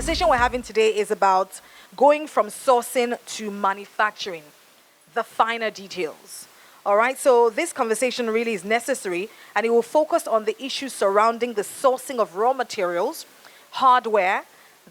conversation we're having today is about going from sourcing to manufacturing, the finer details. All right, so this conversation really is necessary, and it will focus on the issues surrounding the sourcing of raw materials, hardware,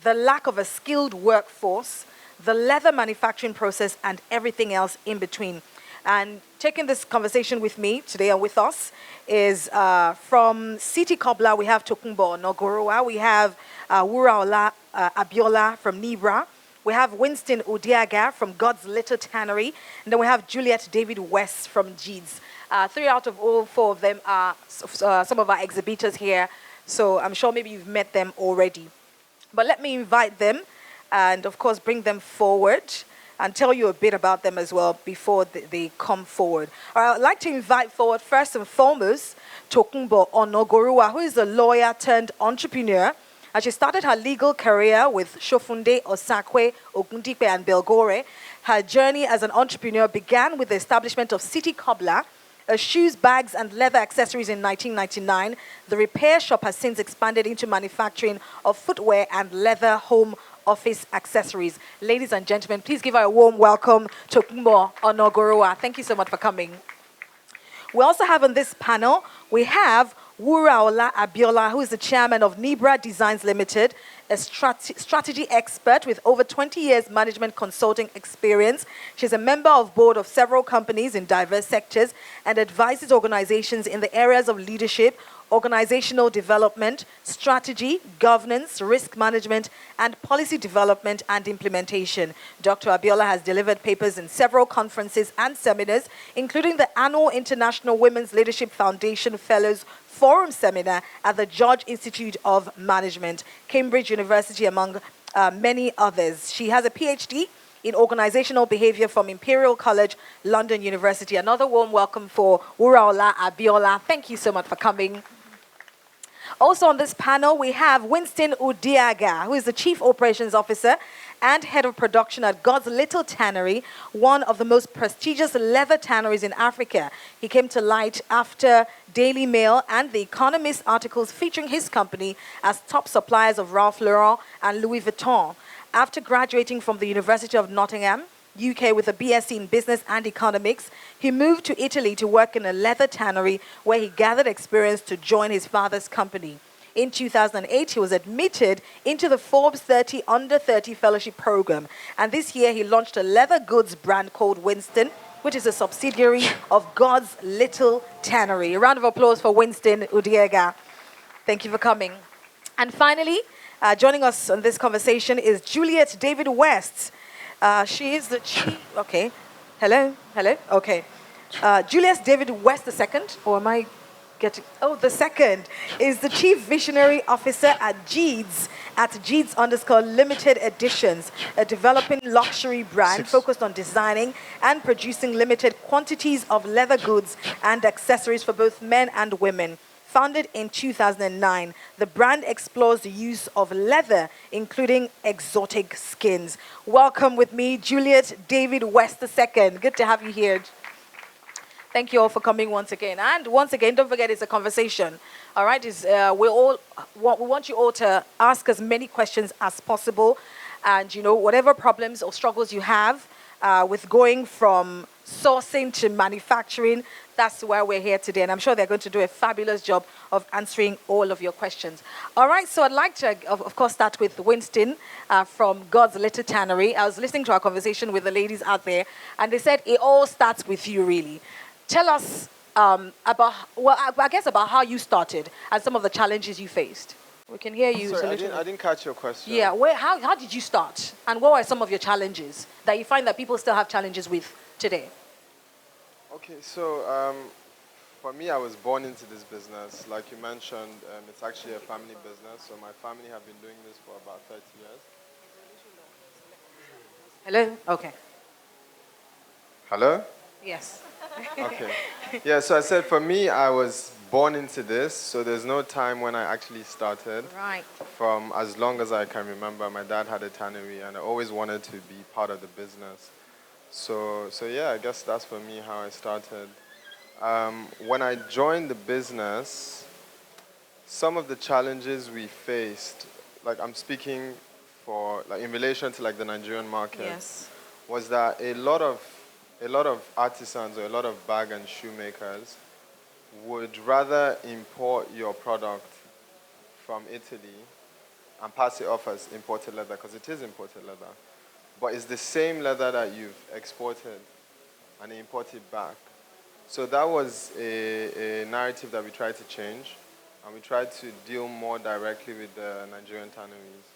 the lack of a skilled workforce, the leather manufacturing process, and everything else in between. And taking this conversation with me today and with us is from City Cobbler, we have Tokunbo, Onagoruwa, we have Wurola, Abiola from Nibra, we have Winston, Udeagha from God's Little Tannery, and then we have Juliet David West from Jeeds. 3 out of all 4 of them are some of our exhibitors here, so I'm sure maybe you've met them already. But let me invite them and, of course, bring them forward and tell you a bit about them as well before they come forward. All right, I'd like to invite forward, first and foremost, Tokunbo Onagoruwa, who is a lawyer turned entrepreneur. And she started her legal career with Shofunde, Osakwe, Ogundipe, and Belgore. Her journey as an entrepreneur began with the establishment of City Cobbler, shoes, bags, and leather accessories in 1999. The repair shop has since expanded into manufacturing of footwear and leather home office accessories. Ladies and gentlemen, please give her a warm welcome to Tokunbo Onagoruwa. Thank you so much for coming. We also have on this panel, we have Wurola Abiola, who is the chairman of Nibra Designs Limited, a strategy expert with over 20 years management consulting experience. She's a member of board of several companies in diverse sectors and advises organizations in the areas of leadership, organizational development, strategy, governance, risk management, and policy development and implementation. Dr. Abiola has delivered papers in several conferences and seminars, including the annual International Women's Leadership Foundation Fellows Forum Seminar at the George Institute of Management, Cambridge University, among many others. She has a PhD in organizational behavior from Imperial College, London University. Another warm welcome for Wurola Abiola. Thank you so much for coming. Also on this panel, we have Winston Udeagha, who is the Chief Operations Officer and Head of Production at God's Little Tannery, one of the most prestigious leather tanneries in Africa. He came to light after Daily Mail and The Economist articles featuring his company as top suppliers of Ralph Lauren and Louis Vuitton. After graduating from the University of Nottingham, UK, with a BSc in Business and Economics, he moved to Italy to work in a leather tannery where he gathered experience to join his father's company. In 2008, he was admitted into the Forbes 30 Under 30 Fellowship Program. And this year, he launched a leather goods brand called Winston, which is a subsidiary of God's Little Tannery. A round of applause for Winston Udeagha. Thank you for coming. And finally, joining us on this conversation is Juliet David West. She is the chief, okay. Hello? Okay. Juliet David West II, or am I getting, the second, is the Chief Visionary Officer at Jeeds _ Limited Editions, a developing luxury brand focused on designing and producing limited quantities of leather goods and accessories for both men and women. Founded in 2009, the brand explores the use of leather, including exotic skins. Welcome with me, Juliet David West II. Good to have you here. Thank you all for coming once again. And once again, don't forget, it's a conversation. All right, we want you all to ask as many questions as possible. And, whatever problems or struggles you have with going from sourcing to manufacturing, that's why we're here today. And I'm sure they're going to do a fabulous job of answering all of your questions. All right, so I'd like to, of course, start with Winston from God's Little Tannery. I was listening to our conversation with the ladies out there, and they said it all starts with you, really. Tell us about how you started and some of the challenges you faced. We can hear you. Sorry, I didn't catch your question. Yeah, how did you start? And what were some of your challenges that you find that people still have challenges with today? Okay, so for me, I was born into this business. Like you mentioned, it's actually a family business. So my family have been doing this for about 30 years. Hello? Okay. Hello? Yes. Okay. Yeah, so I said for me, I was born into this. So there's no time when I actually started. Right. From as long as I can remember, my dad had a tannery, and I always wanted to be part of the business. So yeah, I guess that's for me how I started. When I joined the business, some of the challenges we faced, like I'm speaking for, like, in relation to like the Nigerian market, Yes. was that a lot of artisans or a lot of bag and shoe makers would rather import your product from Italy and pass it off as imported leather, because it is imported leather, but it's the same leather that you've exported and imported back. So that was a narrative that we tried to change, and we tried to deal more directly with the Nigerian tanneries.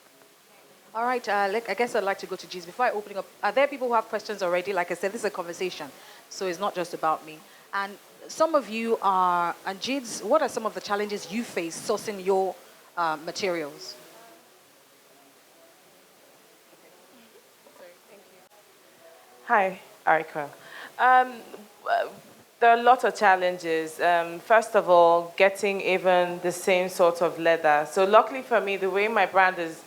All right, I guess I'd like to go to Jeez. Before I open up, are there people who have questions already? Like I said, this is a conversation, so it's not just about me. And some of you are, and Jeez, what are some of the challenges you face sourcing your materials? Hi, Arika. There are a lot of challenges. First of all, getting even the same sort of leather. So luckily for me, the way my brand is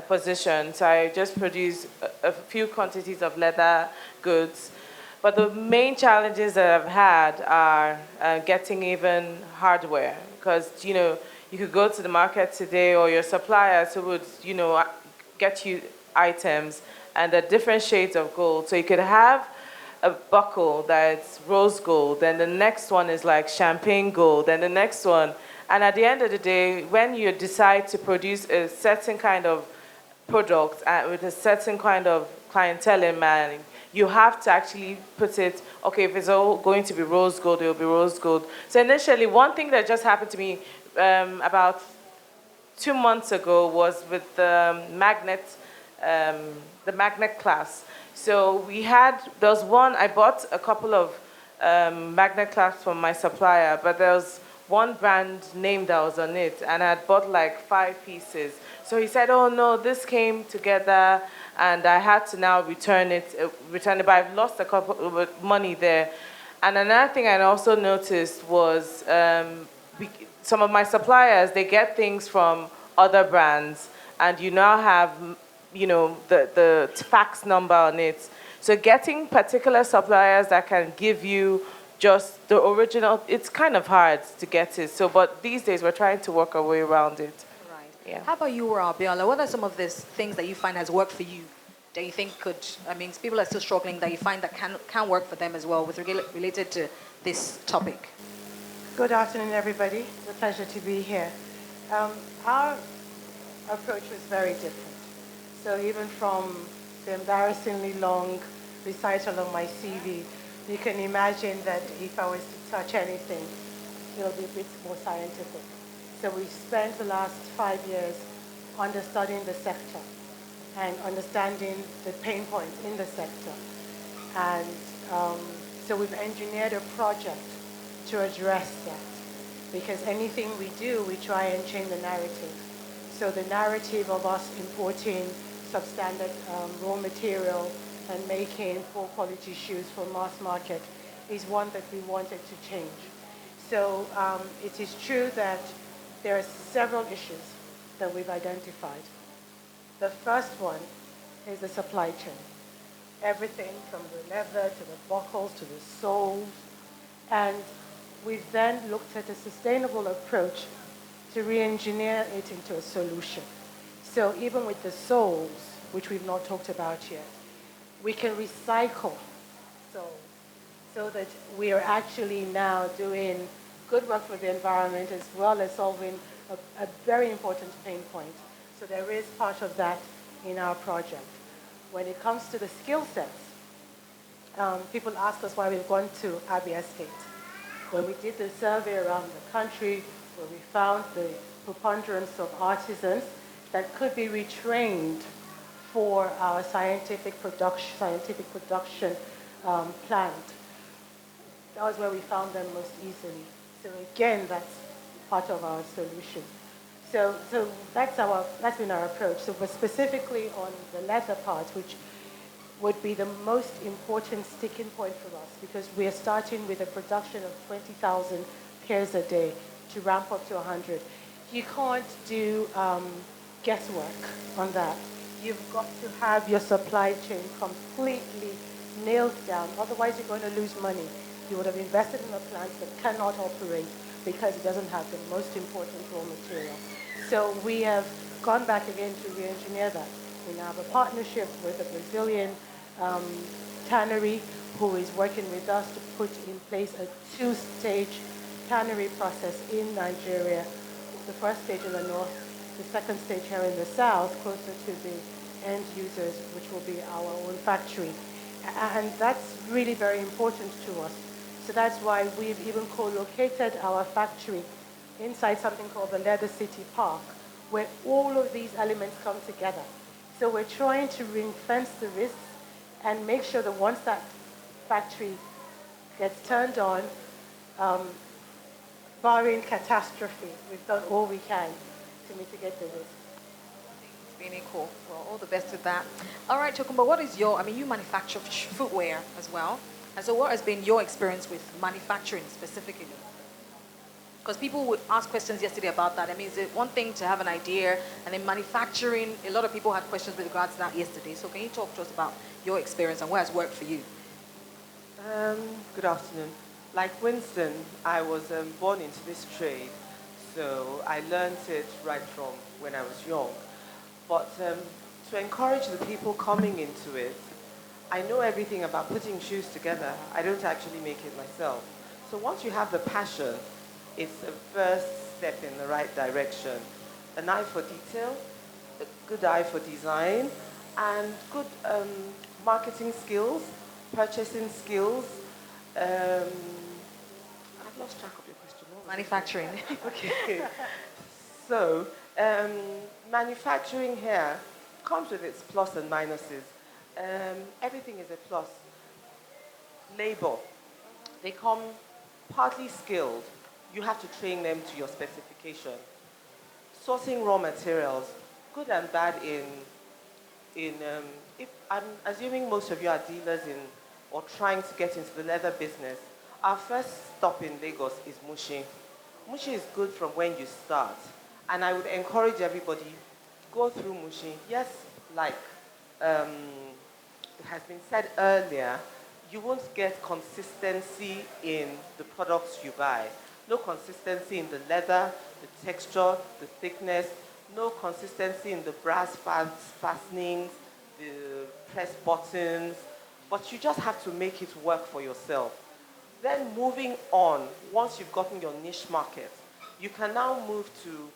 positioned, so I just produce a few quantities of leather goods. But the main challenges that I've had are getting even hardware. Because, you could go to the market today, or your suppliers who would, get you items and the different shades of gold. So you could have a buckle that's rose gold, then the next one is like champagne gold, then the next one. And at the end of the day, when you decide to produce a certain kind of product with a certain kind of clientele in mind, you have to actually put it, okay, if it's all going to be rose gold, it will be rose gold. So initially, one thing that just happened to me about 2 months ago was with the magnet class. So there was one, I bought a couple of magnet clasps from my supplier, but there was one brand name that was on it, and I had bought like 5 pieces. So he said, oh no, this came together, and I had to now return it, but I've lost a couple of money there. And another thing I also noticed was some of my suppliers, they get things from other brands, and you now have, the fax number on it. So getting particular suppliers that can give you just the original, it's kind of hard to get it. So, but these days we're trying to work our way around it. Right. Yeah. How about you, Abiola? What are some of these things that you find has worked for you that you think people are still struggling, that you find that can work for them as well related to this topic? Good afternoon, everybody. It's a pleasure to be here. Our approach was very different. So even from the embarrassingly long recital on my CV, you can imagine that if I was to touch anything, it'll be a bit more scientific. So we spent the last 5 years understudying the sector and understanding the pain points in the sector. And so we've engineered a project to address that. Because anything we do, we try and change the narrative. So the narrative of us importing substandard raw material and making poor quality shoes for mass market is one that we wanted to change. So it is true that there are several issues that we've identified. The first one is the supply chain. Everything from the leather to the buckles to the soles. And we've then looked at a sustainable approach to re-engineer it into a solution. So even with the soles, which we've not talked about yet, we can recycle soles so that we are actually now doing good work for the environment as well as solving a very important pain point. So there is part of that in our project. When it comes to the skill sets, people ask us why we've gone to Abia State. When we did the survey around the country, where we found the preponderance of artisans that could be retrained for our scientific production plant. That was where we found them most easily. So again, that's part of our solution. So that's been our approach. So but specifically on the leather part, which would be the most important sticking point for us, because we are starting with a production of 20,000 pairs a day to ramp up to 100. You can't do guesswork on that. You've got to have your supply chain completely nailed down. Otherwise, you're going to lose money. You would have invested in a plant that cannot operate because it doesn't have the most important raw material. So we have gone back again to re-engineer that. We now have a partnership with a Brazilian tannery who is working with us to put in place a two-stage tannery process in Nigeria. The first stage in the north, the second stage here in the south, closer to the end users, which will be our own factory. And that's really very important to us. So that's why we've even co-located our factory inside something called the Leather City Park, where all of these elements come together. So we're trying to ring-fence the risks and make sure that once that factory gets turned on, barring catastrophe, we've done all we can to mitigate the risk. It's really cool. Well, all the best with that. All right, Tokunbo, what is you manufacture footwear as well. And so what has been your experience with manufacturing specifically? Because people would ask questions yesterday about that. I mean, is it one thing to have an idea, and then manufacturing, a lot of people had questions with regards to that yesterday. So can you talk to us about your experience and what has worked for you? Good afternoon. Like Winston, I was born into this trade, so I learned it right from when I was young. But to encourage the people coming into it, I know everything about putting shoes together. I don't actually make it myself. So once you have the passion, it's the first step in the right direction. An eye for detail, a good eye for design, and good marketing skills, purchasing skills. I've lost track of your question. Manufacturing. Okay. So, manufacturing here comes with its plus and minuses. Everything is a plus. Labor, they come partly skilled. You have to train them to your specification. Sourcing raw materials, good and bad if I'm assuming most of you are dealers in or trying to get into the leather business. Our first stop in Lagos is Mushi. Mushi is good from when you start. And I would encourage everybody, go through Mushi. Yes, like it has been said earlier, you won't get consistency in the products you buy. No consistency in the leather, the texture, the thickness, no consistency in the brass fastenings, the press buttons, but you just have to make it work for yourself. Then moving on, once you've gotten your niche market, you can now move to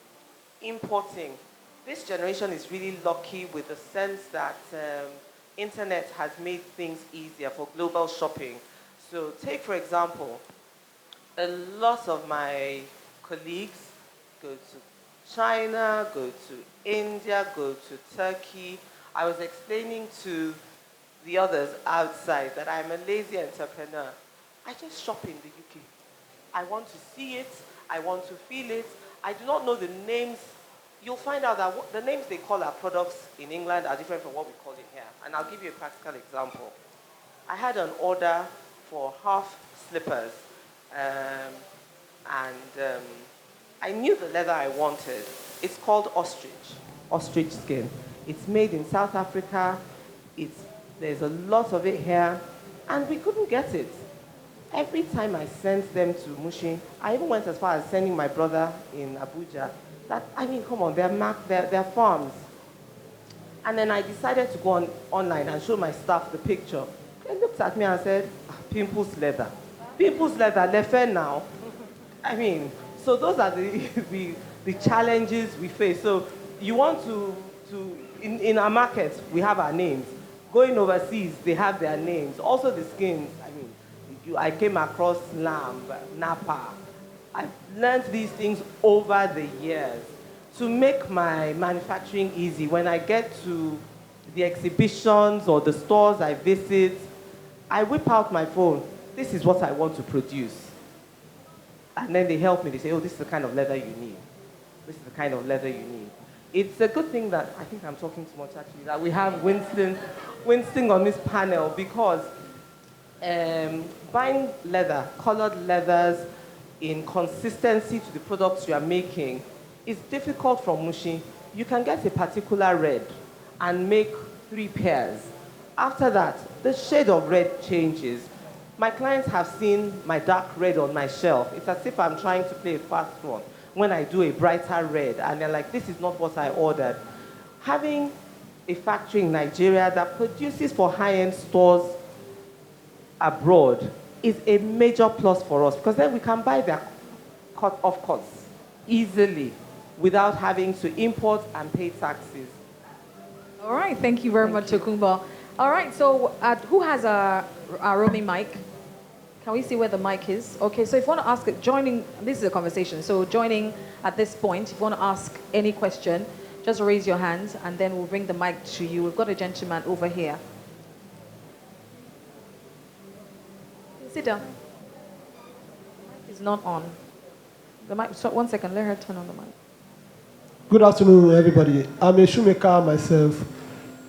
importing. This generation is really lucky with the sense that internet has made things easier for global shopping. So take, for example, a lot of my colleagues go to China, go to India, go to Turkey. I was explaining to the others outside that I'm a lazy entrepreneur. I just shop in the UK. I want to see it. I want to feel it. I do not know the names. You'll find out that the names they call our products in England are different from what we call it here. And I'll give you a practical example. I had an order for half slippers. I knew the leather I wanted. It's called ostrich skin. It's made in South Africa. There's a lot of it here, and we couldn't get it. Every time I sent them to Mushi, I even went as far as sending my brother in Abuja. Come on, they're farms. And then I decided to go online and show my staff the picture. They looked at me and said, pimples leather. Pimples leather, they're fair now. So those are the challenges we face. So you want in our markets, we have our names. Going overseas, they have their names. Also the skins, I came across lamb, Napa. I've learned these things over the years to make my manufacturing easy. When I get to the exhibitions or the stores I visit, I whip out my phone. This is what I want to produce. And then they help me. They say, oh, this is the kind of leather you need. This is the kind of leather you need. It's a good thing that, I think I'm talking too much actually, that we have Winston on this panel, because buying leather, colored leathers in consistency to the products you are making is difficult from Mushi. You can get a particular red and make 3 pairs. After that, the shade of red changes. My clients have seen my dark red on my shelf. It's as if I'm trying to play a fast one when I do a brighter red, and they're like, this is not what I ordered. Having a factory in Nigeria that produces for high-end stores abroad is a major plus for us, because then we can buy their cut-off costs easily without having to import and pay taxes. All right, thank you very much, Tokunbo. All right, so who has a roaming mic? Can we see where the mic is? Okay, so if you want to ask it, this is a conversation, so joining at this point, if you want to ask any question, just raise your hand and then we'll bring the mic to you. We've got a gentleman over here. Sit down. The mic is not on. The mic, so 1 second, let her turn on the mic. Good afternoon, everybody. I'm a shoemaker myself.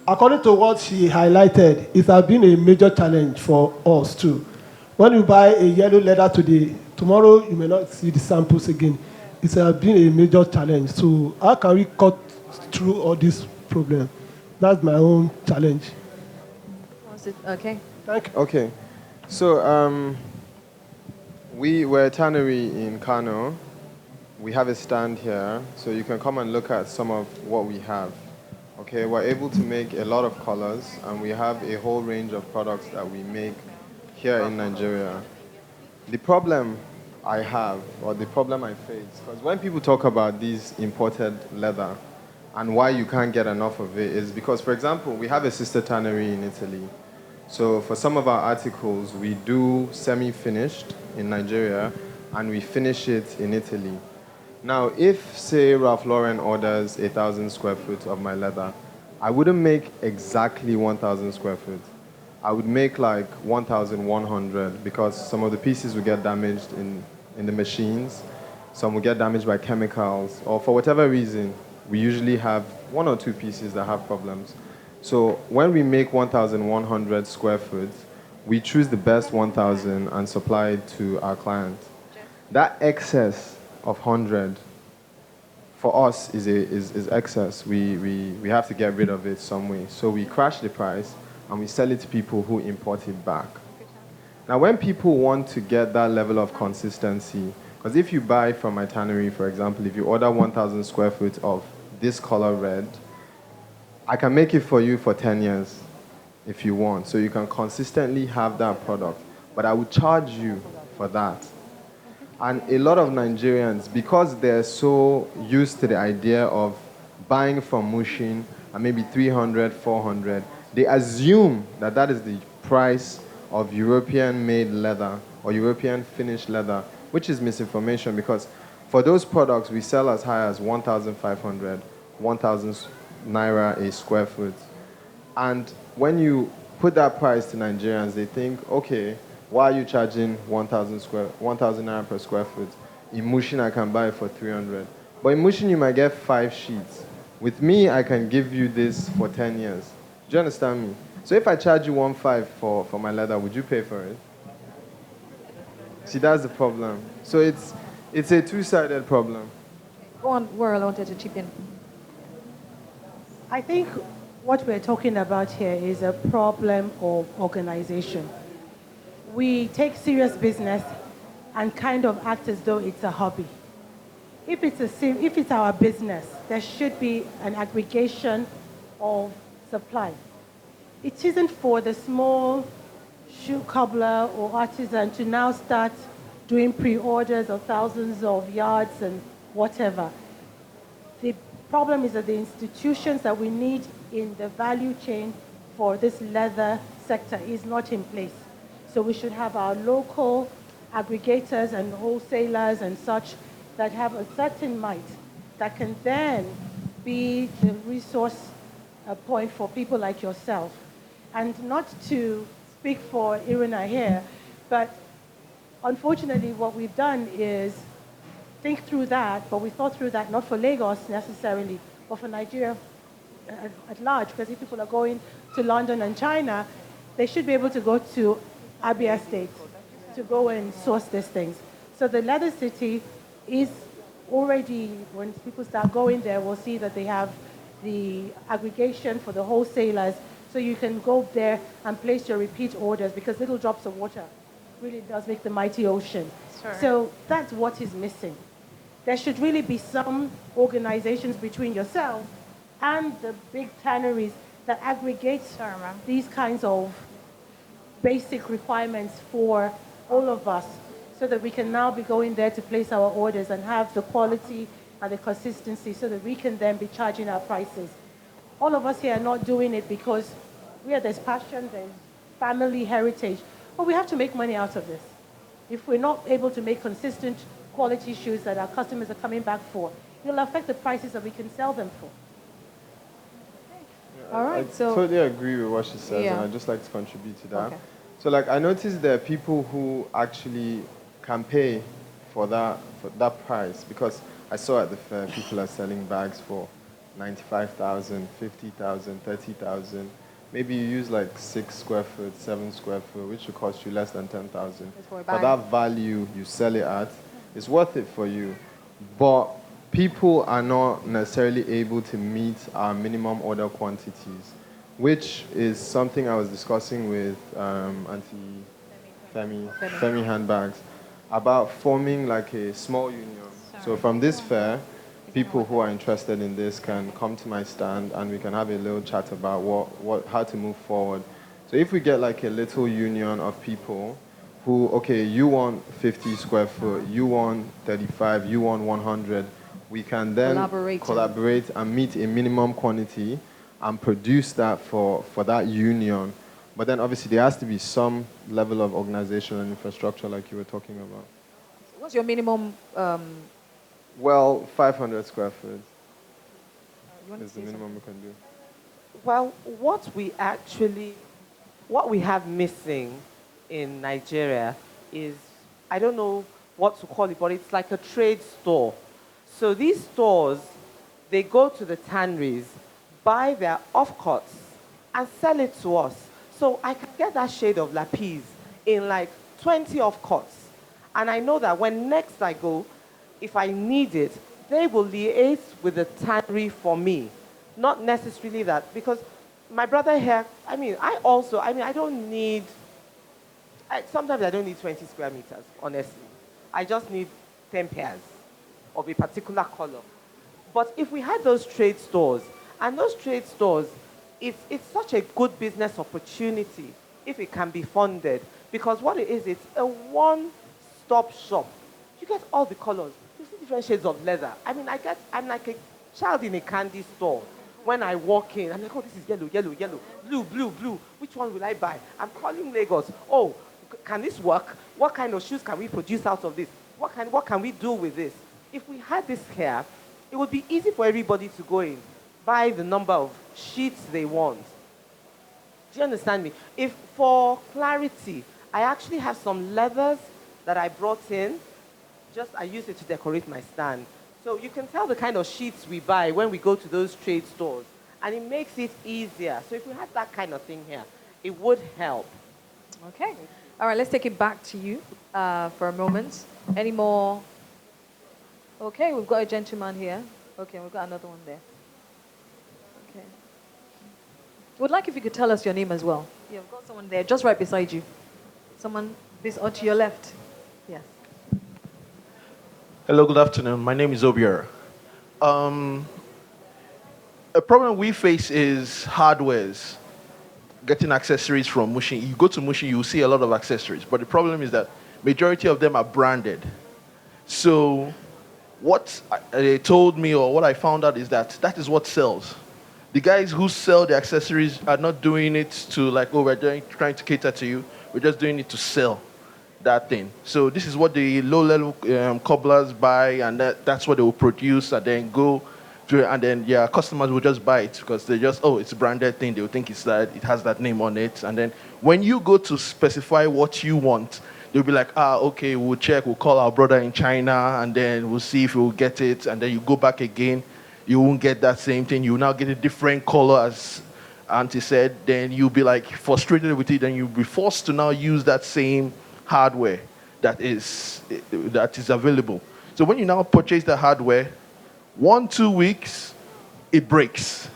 According to what she highlighted, it has been a major challenge for us too. When you buy a yellow leather today, tomorrow you may not see the samples again. It has been a major challenge. So how can we cut through all this problem? That's my own challenge. Okay. Thank you. Okay. So we're a tannery in Kano. We have a stand here, so you can come and look at some of what we have. Okay, we're able to make a lot of colors, and we have a whole range of products that we make here in Nigeria. The problem I have, or the problem I face, because when people talk about these imported leather and why you can't get enough of it, is because, for example, we have a sister tannery in Italy. So for some of our articles, we do semi-finished in Nigeria, and we finish it in Italy. Now, if, say, Ralph Lauren orders 1,000 square foot of my leather, I wouldn't make exactly 1,000 square foot. I would make like 1,100, because some of the pieces would get damaged in the machines, some will get damaged by chemicals, or for whatever reason, we usually have 1 or 2 pieces that have problems. So when we make 1,100 square foot, we choose the best 1,000 and supply it to our client. That excess of 100 for us is excess. We have to get rid of it some way. So we crash the price and we sell it to people who import it back. Now when people want to get that level of consistency, because if you buy from my tannery, for example, if you order 1,000 square foot of this color red, I can make it for you for 10 years if you want. So you can consistently have that product. But I would charge you for that. And a lot of Nigerians, because they're so used to the idea of buying from Mushin and maybe 300, 400, they assume that that is the price of European-made leather or European-finished leather, which is misinformation, because for those products, we sell as high as 1,500, 1,000 naira a square foot. And when you put that price to Nigerians, they think, okay, why are you charging 1,000 naira per square foot? In Mushin, I can buy it for 300. But in Mushin, you might get 5 sheets. With me, I can give you this for 10 years. Do you understand me? So if I charge you 1,500 for my leather, would you pay for it? See, that's the problem. So it's a two-sided problem. Go on, Wurola, I wanted to chip in. I think what we're talking about here is a problem of organization. We take serious business and kind of act as though it's a hobby. If it's our business, there should be an aggregation of supply. It isn't for the small shoe cobbler or artisan to now start doing pre-orders of thousands of yards and whatever. The problem is that the institutions that we need in the value chain for this leather sector is not in place. So we should have our local aggregators and wholesalers and such that have a certain might that can then be the resource point for people like yourself. And not to speak for Irina here, but unfortunately what we've done is think through that, but we thought through that not for Lagos necessarily, but for Nigeria at large, because if people are going to London and China, they should be able to go to Abia State to go and source these things. So the leather city is already, when people start going there, we'll see that they have the aggregation for the wholesalers, so you can go there and place your repeat orders, because little drops of water really does make the mighty ocean. Sure. So that's what is missing. There should really be some organizations between yourself and the big tanneries that aggregates these kinds of basic requirements for all of us so that we can now be going there to place our orders and have the quality and the consistency so that we can then be charging our prices. All of us here are not doing it because there's passion, there's family heritage, but we have to make money out of this. If we're not able to make consistent quality shoes that our customers are coming back for, it'll affect the prices that we can sell them for. All right, I so totally agree with what she says, Yeah. and I'd just like to contribute to that. Okay. So, like, I noticed there are people who actually can pay for that price, because I saw at the fair people are selling bags for 95,000, 50,000, 30,000. Maybe you use like 6 square foot, 7 square foot, which will cost you less than 10,000. for a For bag. that value you sell it at, it's worth it for you. But people are not necessarily able to meet our minimum order quantities, which is something I was discussing with Auntie Femi Handbags about forming like a small union. So from this fair, people who are interested in this can come to my stand and we can have a little chat about how to move forward. So if we get like a little union of people who, okay, you want 50 square foot, you want 35, you want 100, we can then collaborate and meet a minimum quantity and produce that for that union. But then obviously there has to be some level of organization and infrastructure like you were talking about. what's your minimum? Well, 500 square foot You want to is the say minimum we can do. Well, what we have missing in Nigeria is, I don't know what to call it, but it's like a trade store. So these stores, they go to the tanneries, buy their offcuts, and sell it to us. So I can get that shade of lapis in like 20 offcuts. And I know that when next I go, if I need it, they will liaise with the tannery for me. Not necessarily that, because my brother here, I don't need, sometimes I don't need 20 square meters, honestly. I just need 10 pairs of a particular color. But if we had those trade stores, and those trade stores, it's such a good business opportunity if it can be funded, because what it is, it's a one-stop shop. You get all the colors. You see different shades of leather. I'm like a child in a candy store. When I walk in, I'm like, oh, this is yellow, yellow, yellow, blue, blue, blue. Which one will I buy? I'm calling Lagos. Oh, can this work? What kind of shoes can we produce out of this? What can we do with this? If we had this here, it would be easy for everybody to go in, buy the number of sheets they want. Do you understand me? If, for clarity, I actually have some leathers that I brought in. I use it to decorate my stand. So you can tell the kind of sheets we buy when we go to those trade stores. And it makes it easier. So if we had that kind of thing here, it would help. Okay. All right, let's take it back to you for a moment. Any more? Okay, we've got a gentleman here. Okay, we've got another one there. Okay. Would like if you could tell us your name as well. Yeah, we've got someone there, just right beside you. Someone this or to your left. Yes. Hello, good afternoon. My name is Obiora. A problem we face is hardwares, getting accessories from Mushin. You go to Mushin, you will see a lot of accessories, but the problem is that majority of them are branded. So what they told me, or what I found out, is that is what sells. The guys who sell the accessories are not doing it to like, oh, trying to cater to you. We're just doing it to sell that thing. So this is what the low-level cobblers buy, and that's what they will produce, and then go to, and then customers will just buy it because they just, oh, it's a branded thing. They will think it has that name on it, and then when you go to specify what you want, they'll be like, okay, we'll check, we'll call our brother in China, and then we'll see if we'll get it, and then you go back again, you won't get that same thing. You now get a different color, as Auntie said. Then you'll be like frustrated with it, and you'll be forced to now use that same hardware that is available. So when you now purchase the hardware, 1-2 weeks, it breaks.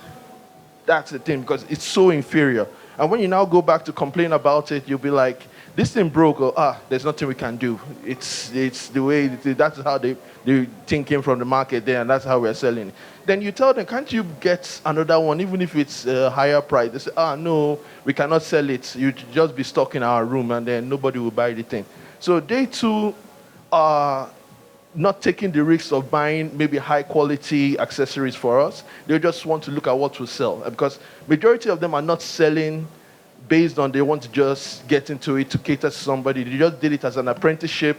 That's the thing, because it's so inferior. And when you now go back to complain about it, you'll be like, this thing broke, or there's nothing we can do. It's the way, that's how the thing came from the market there, and that's how we're selling it. Then you tell them, can't you get another one, even if it's a higher price? They say, no, we cannot sell it. You just be stuck in our room, and then nobody will buy the thing. So they too are not taking the risk of buying maybe high quality accessories for us. They just want to look at what we sell, because majority of them are not selling based on they want to just get into it to cater to somebody. They just did it as an apprenticeship,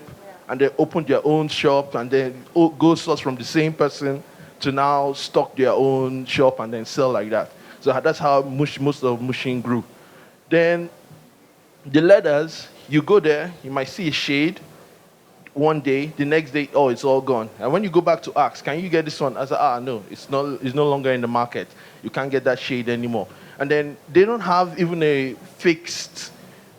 and they opened their own shop, and then go source from the same person to now stock their own shop and then sell like that. So that's how most of Mushin grew. Then the leathers, you go there, you might see a shade one day, the next day, it's all gone. And when you go back to ask, can you get this one? I said, no, it's no longer in the market. You can't get that shade anymore. And then they don't have even a fixed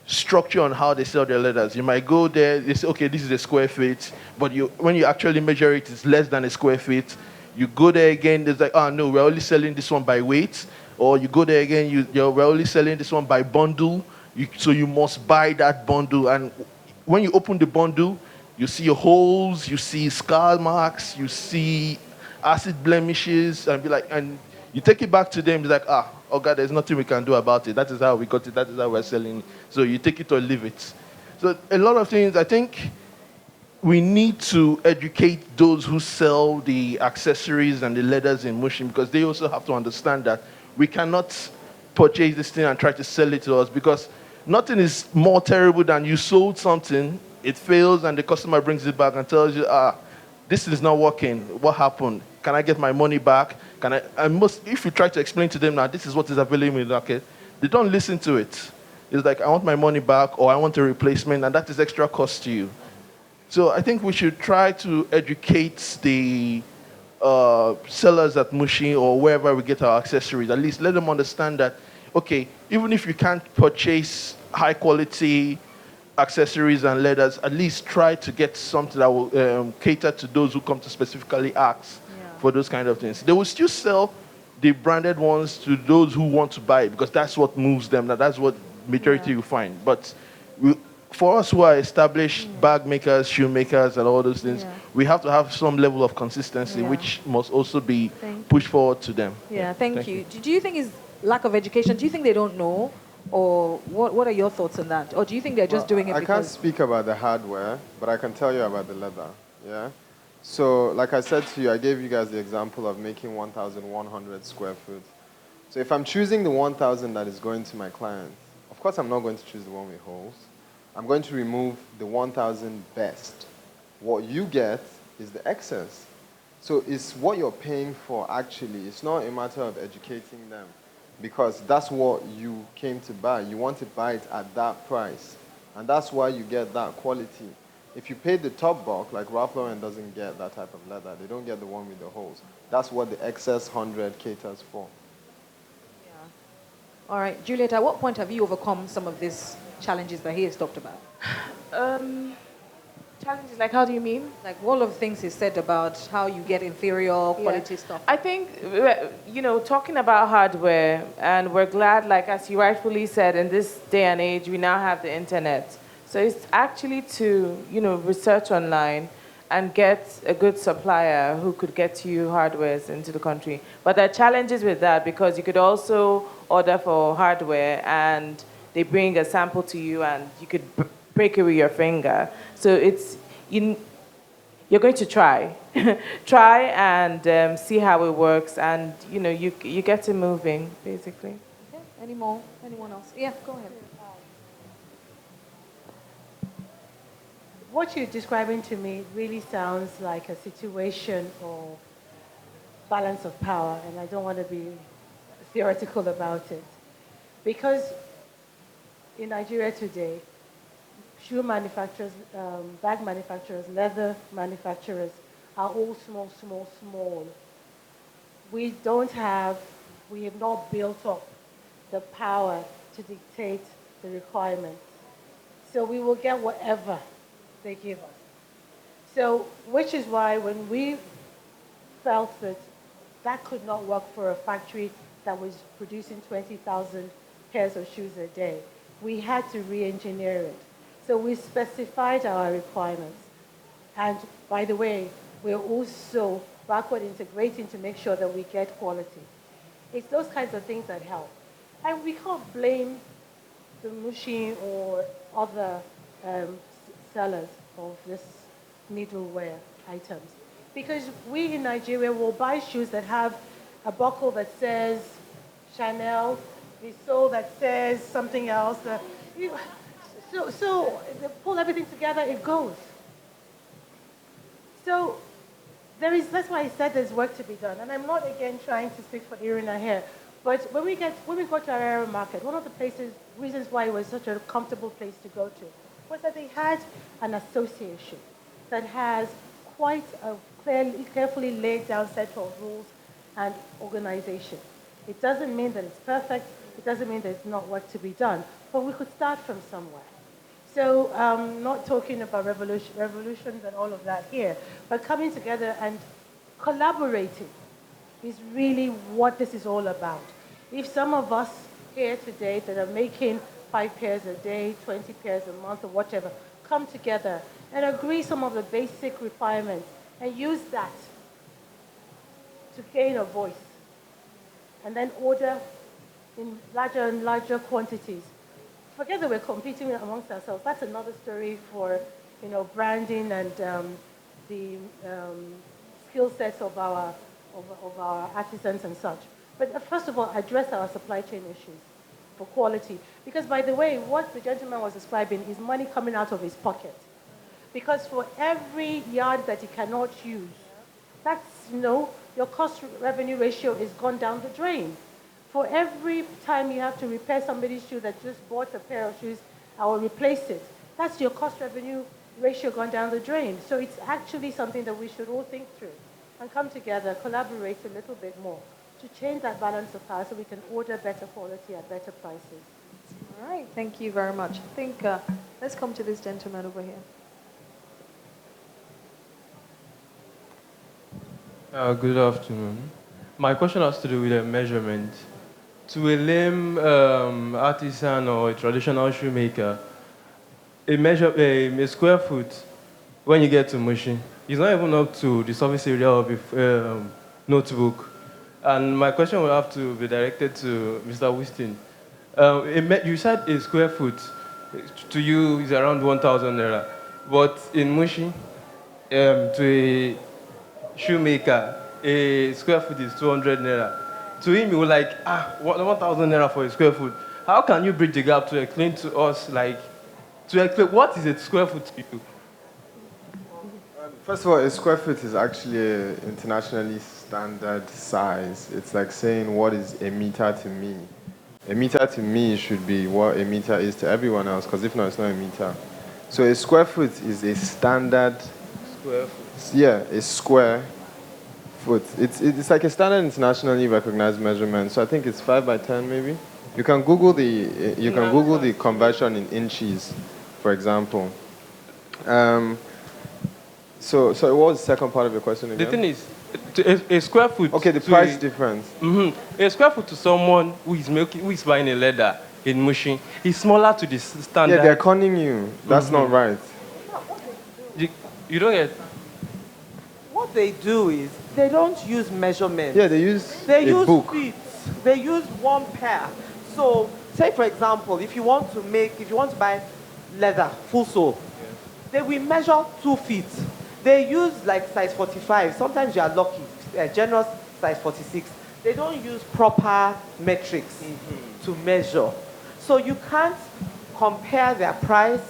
structure on how they sell their leathers. You might go there, they say, okay, this is a square feet, but when you actually measure it, it's less than a square feet. You go there again, there's like, no, we're only selling this one by weight. Or you go there again, we're only selling this one by bundle. So you must buy that bundle. And when you open the bundle, you see holes, you see scar marks, you see acid blemishes, and you take it back to them, it's like, oh God, there's nothing we can do about it. That is how we got it, that is how we're selling it. So you take it or leave it. So a lot of things, I think we need to educate those who sell the accessories and the leathers in Mushin, because they also have to understand that we cannot purchase this thing and try to sell it to us, because nothing is more terrible than you sold something, it fails, and the customer brings it back and tells you, this is not working. What happened? Can I get my money back? If you try to explain to them now, this is what is available in the market, they don't listen to it. It's like, I want my money back, or I want a replacement, and that is extra cost to you. So I think we should try to educate the sellers at Mushi or wherever we get our accessories. At least let them understand that, okay, even if you can't purchase high quality accessories and leathers, at least try to get something that will cater to those who come to specifically ask for those kind of things. They will still sell the branded ones to those who want to buy it, because that's what moves them. That's what majority you find. But for us who are established bag makers, shoe makers, and all those things, we have to have some level of consistency, which must also be pushed forward to them. Thank you. Do you think it's lack of education? Do you think they don't know? Or what are your thoughts on that? Or do you think they're just doing it because... I can't speak about the hardware, but I can tell you about the leather, So, like I said to you, I gave you guys the example of making 1,100 square foot. So if I'm choosing the 1,000 that is going to my client, of course I'm not going to choose the one with holes. I'm going to remove the 1,000 best. What you get is the excess. So it's what you're paying for, actually. It's not a matter of educating them, because that's what you came to buy. You want to buy it at that price, and that's why you get that quality. If you pay the top bulk, like Ralph Lauren doesn't get that type of leather. They don't get the one with the holes. That's what the excess 100 caters for. All right, Juliet, at what point have you overcome some of these challenges that he has talked about? Challenges, like how do you mean? Like all of the things he said about how you get inferior quality stuff. I think, talking about hardware, and we're glad, like as you rightfully said, in this day and age, we now have the internet. So it's actually to, research online and get a good supplier who could get you hardwares into the country. But there are challenges with that, because you could also order for hardware and they bring a sample to you and you could break it with your finger. So you're going to try. Try and see how it works, and you get it moving, basically. Okay. Anyone else? Yeah, go ahead. What you're describing to me really sounds like a situation of balance of power, and I don't want to be theoretical about it. Because in Nigeria today, shoe manufacturers, bag manufacturers, leather manufacturers are all small. We have not built up the power to dictate the requirements. So we will get whatever they give us. So, which is why when we felt that could not work for a factory that was producing 20,000 pairs of shoes a day, we had to re-engineer it. So we specified our requirements. And by the way, we're also backward integrating to make sure that we get quality. It's those kinds of things that help. And we can't blame the Mushi or other sellers of this middleware items. Because we in Nigeria will buy shoes that have a buckle that says Chanel, the sole that says something else. So they pull everything together, it goes. So that's why I said there's work to be done. And I'm not again trying to speak for Irina here. But when we go to our area market, one of the reasons why it was such a comfortable place to go to was that they had an association that has quite a carefully laid down set of rules and organization. It doesn't mean that it's perfect. It doesn't mean there's not work to be done. But we could start from somewhere. So not talking about revolutions and all of that here, but coming together and collaborating is really what this is all about. If some of us here today that are making 5 pairs a day, 20 pairs a month, or whatever, come together and agree some of the basic requirements and use that to gain a voice, and then order in larger and larger quantities. Forget that we're competing amongst ourselves. That's another story for, branding and the skill sets of our artisans and such. But first of all, address our supply chain issues for quality. Because by the way, what the gentleman was describing is money coming out of his pocket. Because for every yard that he cannot use, that's, your cost revenue ratio is gone down the drain. For every time you have to repair somebody's shoe that just bought a pair of shoes or replace it, that's your cost revenue ratio gone down the drain. So it's actually something that we should all think through and come together, collaborate a little bit more to change that balance of power so we can order better quality at better prices. All right, thank you very much. I think let's come to this gentleman over here. Good afternoon. My question has to do with a measurement. To a lame artisan or a traditional shoemaker, a square foot, when you get to Mushi, is not even up to the surface area of a notebook. And my question will have to be directed to Mr. Winston. You said a square foot to you is around 1,000 naira, but in Mushi, to a shoemaker, a square foot is 200 naira. To him, he was like, 1,000 naira for a square foot. How can you bridge the gap to explain to us, to explain what is a square foot to you? First of all, a square foot is actually an internationally standard size. It's like saying, what is a meter to me? A meter to me should be what a meter is to everyone else, because if not, it's not a meter. So a square foot is a standard... Square foot. Yeah, a square foot. It's like a standard internationally recognized measurement. So I think it's 5 by 10 maybe. You can Google the conversion in inches, for example. So what was the second part of your question again? The thing is, a square foot. Okay, the price difference. Mm-hmm. A square foot to someone who is buying a leather in Mushi is smaller to the standard. Yeah, they're conning you. That's not right. You don't get. What they do is they don't use measurements. Yeah, they use book. Feet. They use one pair. So, say for example, if you want to buy leather, full sole, they will measure 2 feet. They use like size 45. Sometimes you are lucky, generous size 46. They don't use proper metrics to measure. So you can't compare their price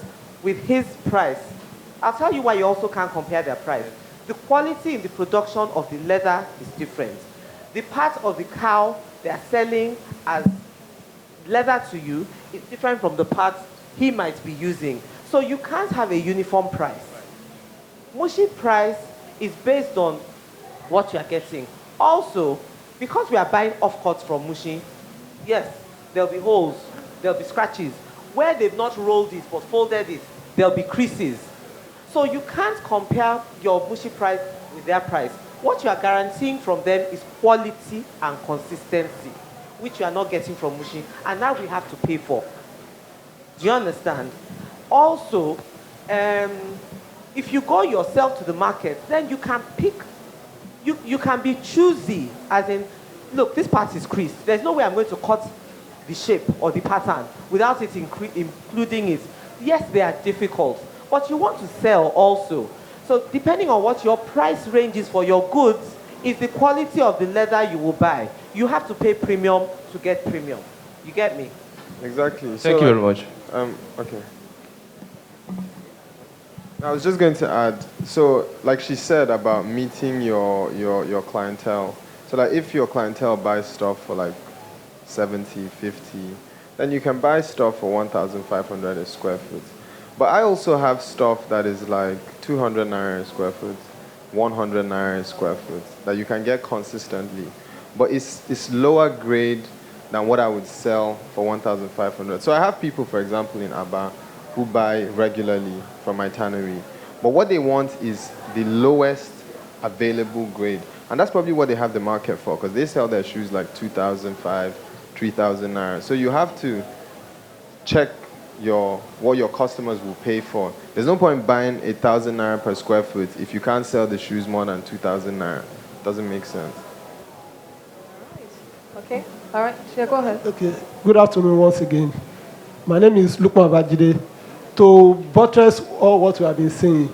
with his price. I'll tell you why you also can't compare their price. The quality in the production of the leather is different. The part of the cow they are selling as leather to you is different from the part he might be using. So you can't have a uniform price. Mushi price is based on what you are getting. Also, because we are buying off-cuts from Mushi, yes, there'll be holes, there'll be scratches. Where they've not rolled it but folded it, there'll be creases. So you can't compare your Mushi price with their price. What you are guaranteeing from them is quality and consistency, which you are not getting from Mushi, and now we have to pay for. Do you understand? also, if you go yourself to the market, then you can pick, you can be choosy, as in, look, this part is creased. There's no way I'm going to cut the shape or the pattern without it including it. Yes, they are difficult, but you want to sell also. So depending on what your price range is for your goods, is the quality of the leather you will buy. You have to pay premium to get premium. You get me? Exactly. Thank you very much. Okay. I was just going to add, so like she said about meeting your clientele. So like if your clientele buys stuff for like 70, 50, then you can buy stuff for 1,500 a square foot. But I also have stuff that is like 200 naira a square foot, 100 naira a square foot, that you can get consistently. But it's lower grade than what I would sell for 1,500. So I have people, for example, in Aba who buy regularly from my tannery. But what they want is the lowest available grade. And that's probably what they have the market for, because they sell their shoes like 2,005, 3,000 naira. So you have to check what your customers will pay for. There's no point buying 1,000 naira per square foot if you can't sell the shoes more than 2,000 naira. Doesn't make sense. Okay. All right. Yeah, go ahead. Okay. Good afternoon once again. My name is Lukman Bajide. To buttress all what we have been saying.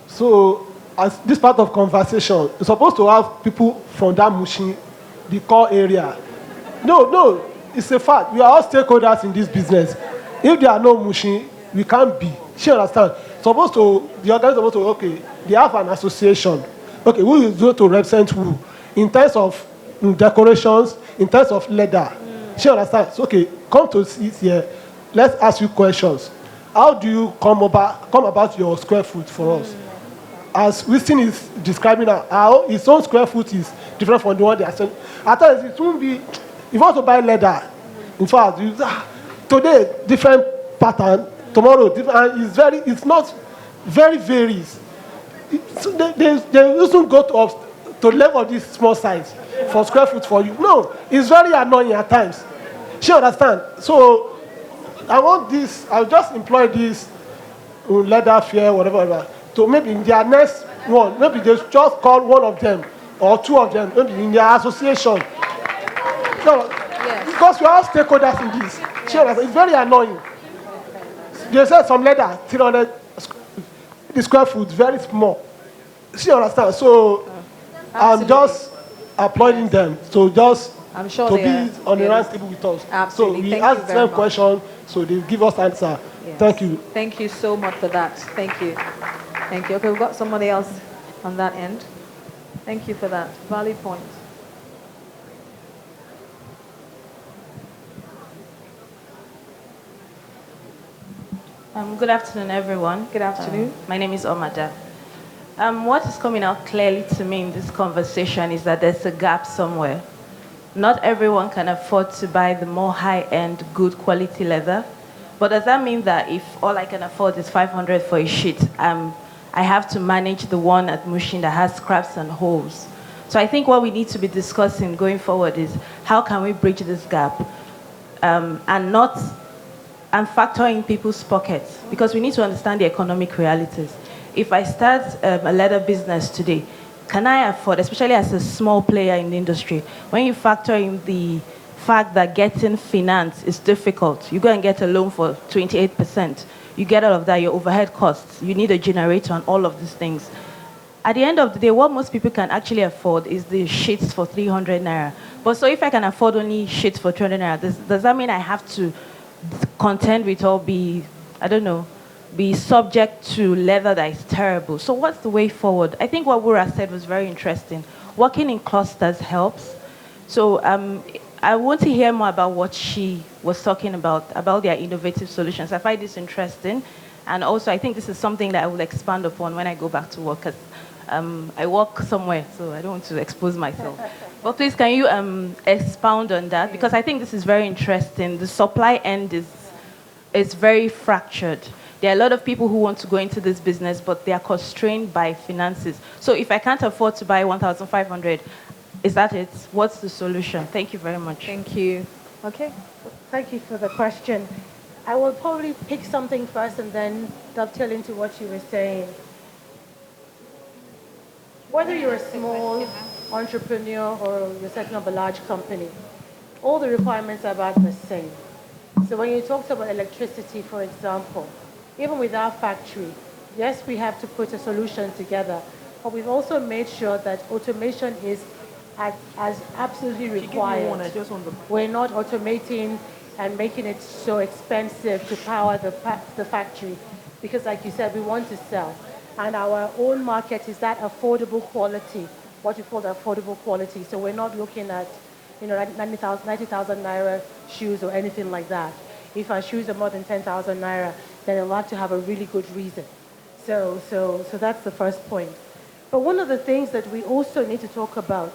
So, as this part of conversation, you're supposed to have people from that Mushin, the core area. No, it's a fact. We are all stakeholders in this business. If there are no Mushin, we can't be. She understand? The organization is supposed to, okay, they have an association. Okay, who is going to represent who? In terms of decorations, in terms of leather. She understands? So, okay, come to sit here. Let's ask you questions. How do you come about your square foot for us? As Winston is describing how his own square foot is different from the one they are selling. At times, it won't be, if you want to buy leather, in fact, today, different pattern, tomorrow, different, and it's not very varies. They usually go to level this small size for square foot for you. No, it's very annoying at times. She understand? So, I'll just employ this leather fair, whatever, to maybe in their next one, maybe they just call one of them or two of them, maybe in their association. No, yes. Because we are all stakeholders in this. Sure, it's very annoying. They said some leather, 300 the square foot, very small. She understands. So I'm just applauding them. So just I'm sure to be on the round table with us. Absolutely. So we Thank ask you the very same question, so they give us answer. Yes. Thank you. Thank you so much for that. Thank you. Thank you. Okay, we've got somebody else on that end. Thank you for that. Valid point. Good afternoon, everyone. Good afternoon. My name is Omada. What is coming out clearly to me in this conversation is that there's a gap somewhere. Not everyone can afford to buy the more high-end, good quality leather. But does that mean that if all I can afford is 500 for a sheet, I have to manage the one at Mushin that has scraps and holes? So I think what we need to be discussing going forward is how can we bridge this gap and factor in people's pockets, because we need to understand the economic realities. If I start a leather business today, can I afford, especially as a small player in the industry, when you factor in the fact that getting finance is difficult, you go and get a loan for 28%, you get all of that, your overhead costs, you need a generator and all of these things. At the end of the day, what most people can actually afford is the sheets for 300 naira. But so if I can afford only sheets for 300 naira, does that mean I have to contend with or be subject to leather that is terrible? So what's the way forward? I think what Wura said was very interesting. Working in clusters helps. So I want to hear more about what she was talking about their innovative solutions. I find this interesting. And also I think this is something that I will expand upon when I go back to work, because I work somewhere, so I don't want to expose myself. But please, can you expound on that? Because I think this is very interesting. The supply end is very fractured. There are a lot of people who want to go into this business, but they are constrained by finances. So if I can't afford to buy 1,500, is that it? What's the solution? Thank you very much. Thank you. Okay. Thank you for the question. I will probably pick something first and then dovetail into what you were saying. Whether you're a small entrepreneur or you're setting up a large company, all the requirements are about the same. So when you talked about electricity, for example, even with our factory, yes, we have to put a solution together, but we've also made sure that automation is as absolutely required. We're not automating and making it so expensive to power the factory because, like you said, we want to sell. And our own market is that affordable quality, what we call the affordable quality. So we're not looking at 90,000 naira shoes or anything like that. If our shoes are more than 10,000 naira, then they'll have to have a really good reason. So that's the first point. But one of the things that we also need to talk about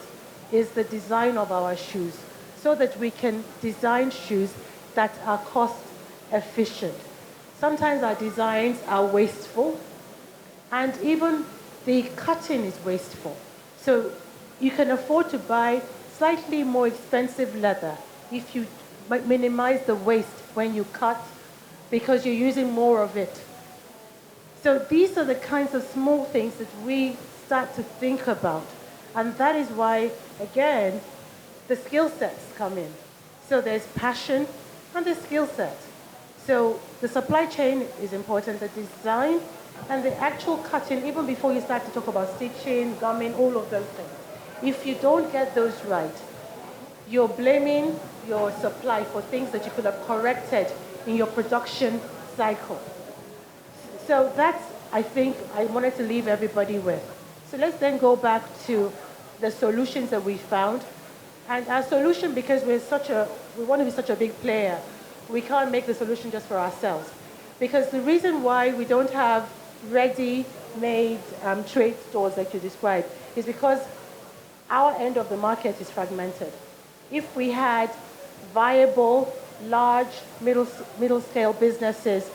is the design of our shoes so that we can design shoes that are cost efficient. Sometimes our designs are wasteful, and even the cutting is wasteful. So you can afford to buy slightly more expensive leather if you minimize the waste when you cut because you're using more of it. So these are the kinds of small things that we start to think about. And that is why, again, the skill sets come in. So there's passion and there's skill set. So the supply chain is important, the design and the actual cutting, even before you start to talk about stitching, gumming, all of those things. If you don't get those right, you're blaming your supply for things that you could have corrected in your production cycle. So that's, I think, I wanted to leave everybody with. So let's then go back to the solutions that we found. And our solution, because we want to be such a big player, we can't make the solution just for ourselves. Because the reason why we don't have ready-made trade stores like you described is because our end of the market is fragmented. If we had viable, large, middle-scale businesses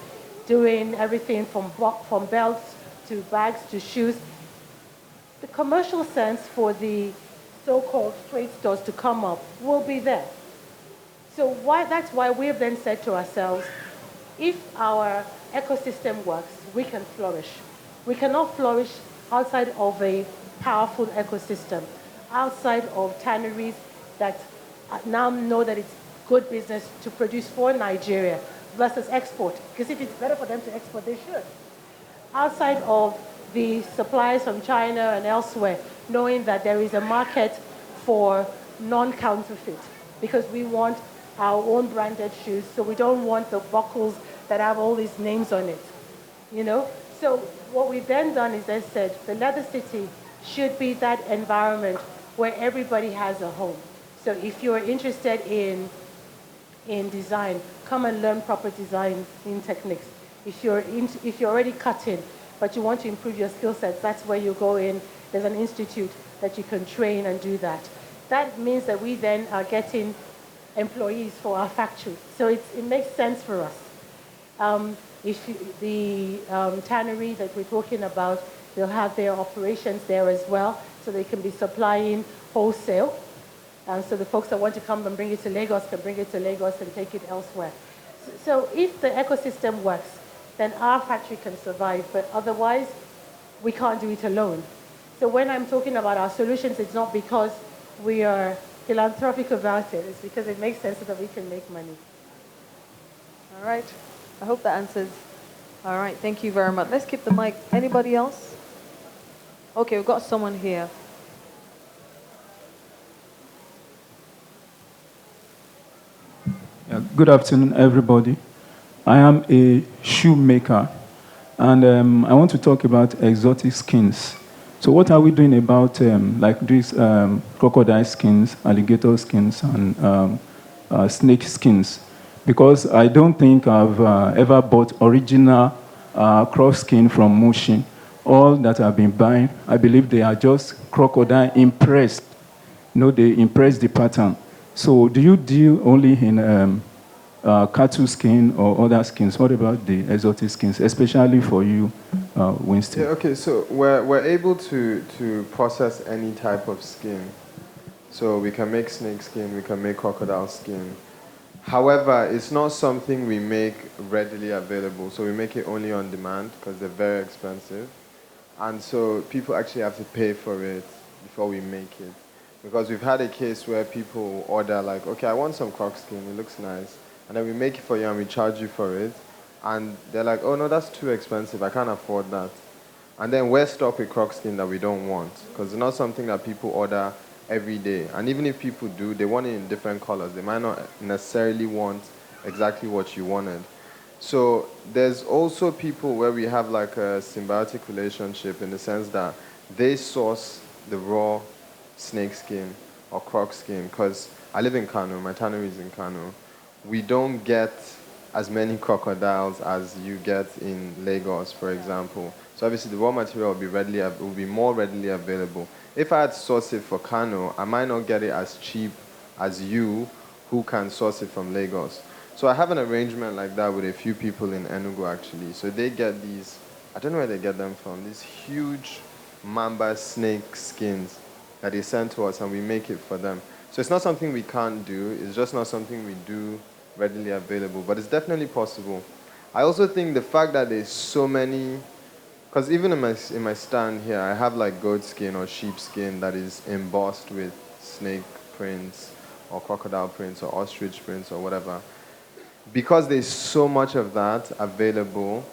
doing everything from belts to bags to shoes, the commercial sense for the so-called trade stores to come up will be there. So that's why we've then said to ourselves, if our ecosystem works, we can flourish. We cannot flourish outside of a powerful ecosystem, outside of tanneries that now know that it's good business to produce for Nigeria versus export. Because if it's better for them to export, they should. Outside of the suppliers from China and elsewhere, knowing that there is a market for non-counterfeit, because we want our own branded shoes, so we don't want the buckles that have all these names on it, So what we've then done is then said, the Leather City should be that environment where everybody has a home. So if you're interested in design, come and learn proper design in techniques. If you're already cutting, but you want to improve your skill sets, that's where you go in. There's an institute that you can train and do that. That means that we then are getting employees for our factory. So it makes sense for us. The tannery that we're talking about, they'll have their operations there as well, so they can be supplying wholesale. So the folks that want to come and bring it to Lagos can bring it to Lagos and take it elsewhere. So if the ecosystem works, then our factory can survive, but otherwise, we can't do it alone. So when I'm talking about our solutions, it's not because we are philanthropic about it, it's because it makes sense so that we can make money. All right. I hope that answers. All right. Thank you very much. Let's keep the mic. Anybody else? Okay, we've got someone here. Yeah, good afternoon, everybody. I am a shoemaker, and I want to talk about exotic skins. So what are we doing about like these crocodile skins, alligator skins, and snake skins? Because I don't think I've ever bought original croc skin from Mushin. All that I've been buying, I believe they are just crocodile impressed. They impress the pattern. So do you deal only in cattle skin or other skins? What about the exotic skins, especially for you, Winston? Yeah, okay, so we're able to process any type of skin. So we can make snake skin, we can make crocodile skin. However, it's not something we make readily available, so we make it only on demand because they're very expensive. And so people actually have to pay for it before we make it. Because we've had a case where people order like, okay, I want some croc skin, it looks nice. And then we make it for you and we charge you for it. And they're like, oh no, that's too expensive, I can't afford that. And then we're stuck with croc skin that we don't want. Because it's not something that people order every day. And even if people do, they want it in different colors. They might not necessarily want exactly what you wanted. So there's also people where we have like a symbiotic relationship in the sense that they source the raw snake skin or croc skin, because I live in Kano, my tannery is in Kano. We don't get as many crocodiles as you get in Lagos, for example. So obviously the raw material will be more readily available. If I had to source it for Kano, I might not get it as cheap as you who can source it from Lagos. So I have an arrangement like that with a few people in Enugu actually. So they get these, I don't know where they get them from, these huge mamba snake skins that they send to us and we make it for them. So it's not something we can't do, it's just not something we do readily available, but it's definitely possible. I also think the fact that there's so many, because even in my stand here, I have like goat skin or sheep skin that is embossed with snake prints or crocodile prints or ostrich prints or whatever. Because there's so much of that available,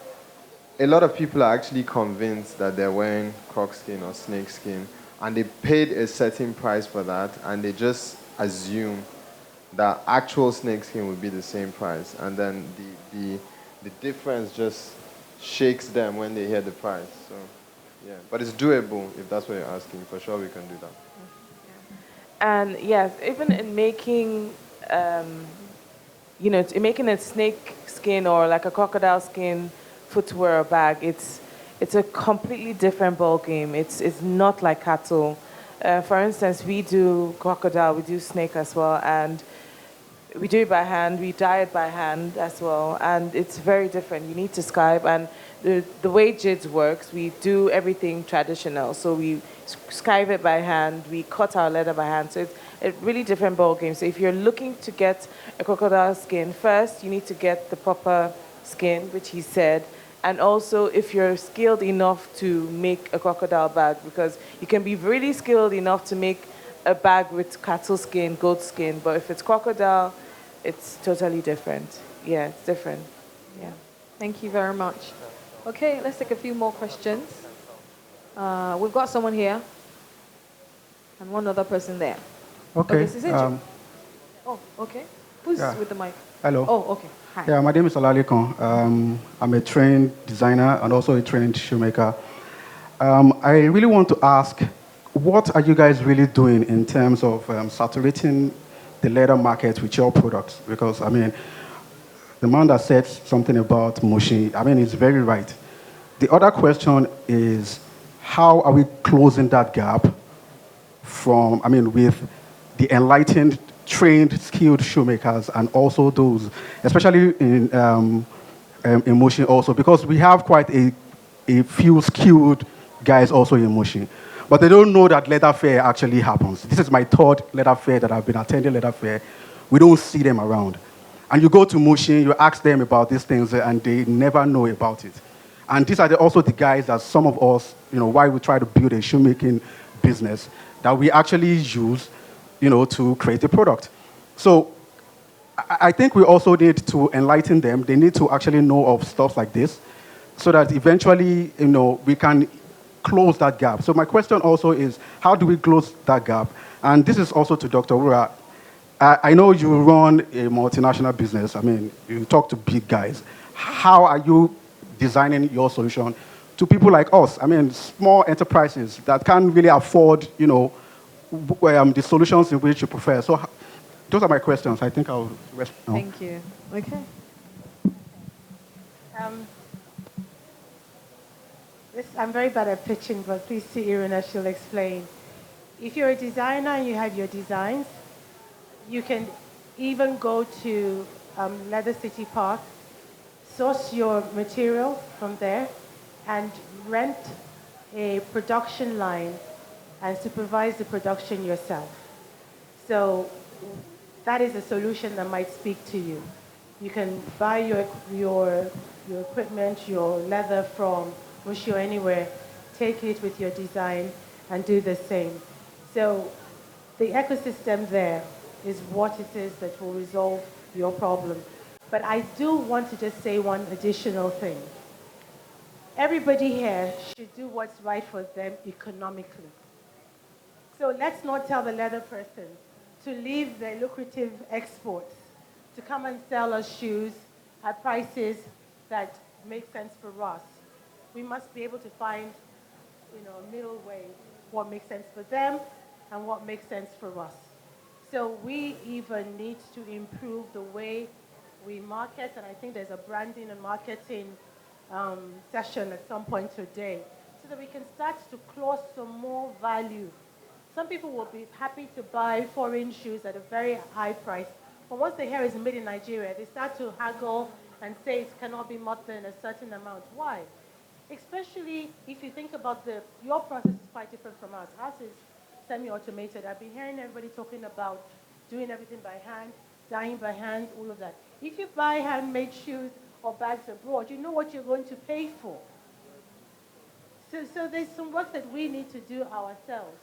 a lot of people are actually convinced that they're wearing croc skin or snake skin, and they paid a certain price for that, and they just assume that actual snake skin would be the same price, and then the difference just shakes them when they hear the price. So, yeah, but it's doable if that's what you're asking. For sure, we can do that. And yes, even in making, in making a snake skin or like a crocodile skin footwear or bag, it's a completely different ball game. It's not like cattle. For instance, we do crocodile, we do snake as well, and we do it by hand, we dye it by hand as well, and it's very different. You need to skype, and the way JIDS works, we do everything traditional. So we skype it by hand, we cut our leather by hand, so it's a really different ball game. So if you're looking to get a crocodile skin, first you need to get the proper skin, which he said, and also if you're skilled enough to make a crocodile bag, because you can be really skilled enough to make a bag with cattle skin, goat skin, but if it's crocodile, it's totally different. Yeah, it's different. Yeah. Thank you very much. Okay, let's take a few more questions. We've got someone here and one other person there. Okay. This is it. Oh, okay. Who's with the mic? Hello. Oh, okay. Hi. Yeah, my name is Olalikon. I'm a trained designer and also a trained shoemaker. I really want to ask, what are you guys really doing in terms of saturating the leather market with your products? Because, I mean, the man that said something about Mushi, I mean, it's very right. The other question is, how are we closing that gap from, I mean, with the enlightened, trained, skilled shoemakers and also those, especially in Mushi also, because we have quite a few skilled guys also in Mushi. But they don't know that leather fair actually happens. This is my third leather fair that I've been attending leather fair. We don't see them around. And you go to Mushin, you ask them about these things, and they never know about it. And these are also the guys that some of us, why we try to build a shoemaking business, that we actually use, to create a product. So I think we also need to enlighten them. They need to actually know of stuff like this, so that eventually, we can close that gap. So my question also is, how do we close that gap? And this is also to Dr. Wurola. I know you run a multinational business. I mean, you talk to big guys. How are you designing your solution to people like us? I mean, small enterprises that can't really afford, the solutions in which you prefer. So those are my questions. I think I'll rest now. Thank you. Okay. I'm very bad at pitching, but please see Irina, she'll explain. If you're a designer and you have your designs, you can even go to Leather City Park, source your material from there, and rent a production line and supervise the production yourself. So that is a solution that might speak to you. You can buy your equipment, your leather from Mushi or anywhere, take it with your design, and do the same. So the ecosystem there is what it is that will resolve your problem. But I do want to just say one additional thing. Everybody here should do what's right for them economically. So let's not tell the leather person to leave their lucrative exports to come and sell us shoes at prices that make sense for us. We must be able to find, a middle way, what makes sense for them and what makes sense for us. So we even need to improve the way we market, and I think there's a branding and marketing session at some point today, so that we can start to claw some more value. Some people will be happy to buy foreign shoes at a very high price, but once they hear it's made in Nigeria, they start to haggle and say it cannot be more than a certain amount. Why? Especially if you think about your process is quite different from ours. Ours is semi-automated. I've been hearing everybody talking about doing everything by hand, dyeing by hand, all of that. If you buy handmade shoes or bags abroad, you know what you're going to pay for. So there's some work that we need to do ourselves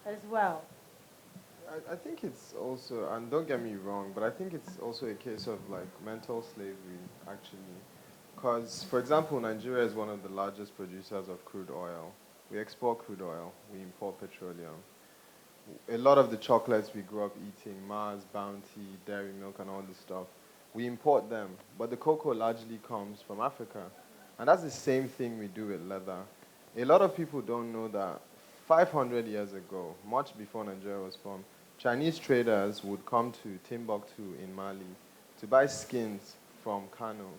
as well. I think it's also, and don't get me wrong, but I think it's also a case of like mental slavery, actually. Because, for example, Nigeria is one of the largest producers of crude oil. We export crude oil, we import petroleum. A lot of the chocolates we grew up eating, Mars, Bounty, Dairy Milk, and all this stuff, we import them. But the cocoa largely comes from Africa. And that's the same thing we do with leather. A lot of people don't know that 500 years ago, much before Nigeria was formed, Chinese traders would come to Timbuktu in Mali to buy skins from Kano,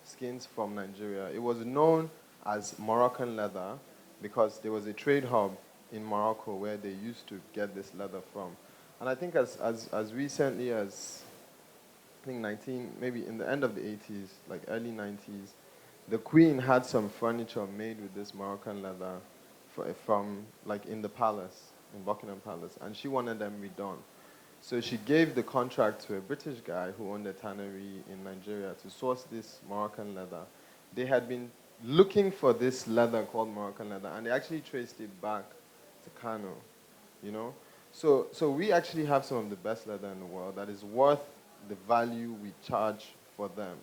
skins from Nigeria. It was known as Moroccan leather because there was a trade hub in Morocco where they used to get this leather from. And I think as recently as, I think maybe in the end of the 80s, like early 90s, the Queen had some furniture made with this Moroccan leather from like in the palace, in Buckingham Palace, and she wanted them redone. So she gave the contract to a British guy who owned a tannery in Nigeria to source this Moroccan leather. They had been looking for this leather called Moroccan leather, and they actually traced it back to Kano, So we actually have some of the best leather in the world that is worth the value we charge for them.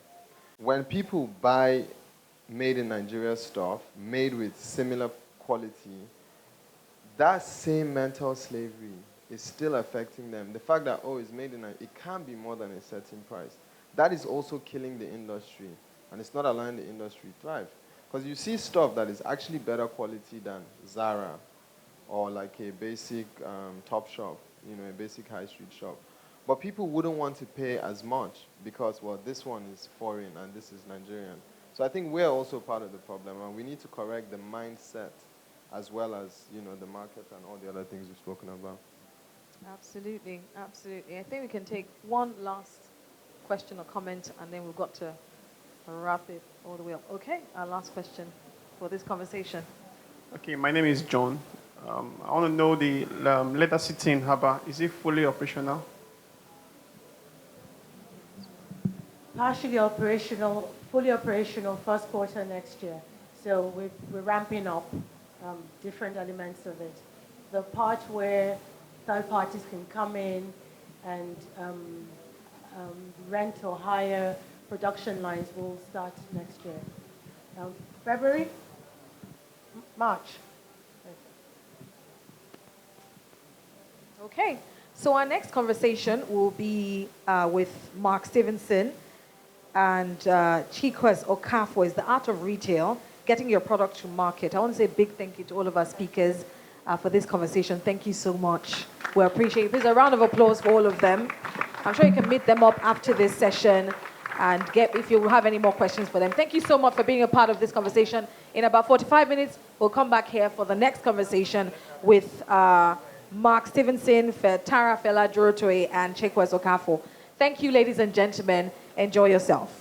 When people buy made in Nigeria stuff, made with similar quality, that same mental slavery is still affecting them. The fact that, it's made in Nigeria, it can't be more than a certain price. That is also killing the industry, and it's not allowing the industry to thrive. Because you see stuff that is actually better quality than Zara, or like a basic top shop, a basic high street shop. But people wouldn't want to pay as much because, this one is foreign and this is Nigerian. So I think we're also part of the problem, and we need to correct the mindset as well as, the market and all the other things we've spoken about. Absolutely, absolutely. I think we can take one last question or comment, and then we've got to wrap it all the way up. Okay, our last question for this conversation. Okay, my name is John. I want to know the leather city in Haba, is it fully operational? Partially operational, fully operational first quarter next year. So we're ramping up different elements of it. The part where third parties can come in and rent or hire production lines will start next year. February? March. Okay, so our next conversation will be with Mark Stevenson and Chikwes Okafor is the art of retail, getting your product to market. I want to say a big thank you to all of our speakers for this conversation. Thank you so much. We appreciate it. There's a round of applause for all of them. I'm sure you can meet them up after this session and if you have any more questions for them. Thank you so much for being a part of this conversation. In about 45 minutes, we'll come back here for the next conversation with Mark Stevenson, Tara Fela Jurotoye, and Chikwes Okafor. Thank you, ladies and gentlemen. Enjoy yourself.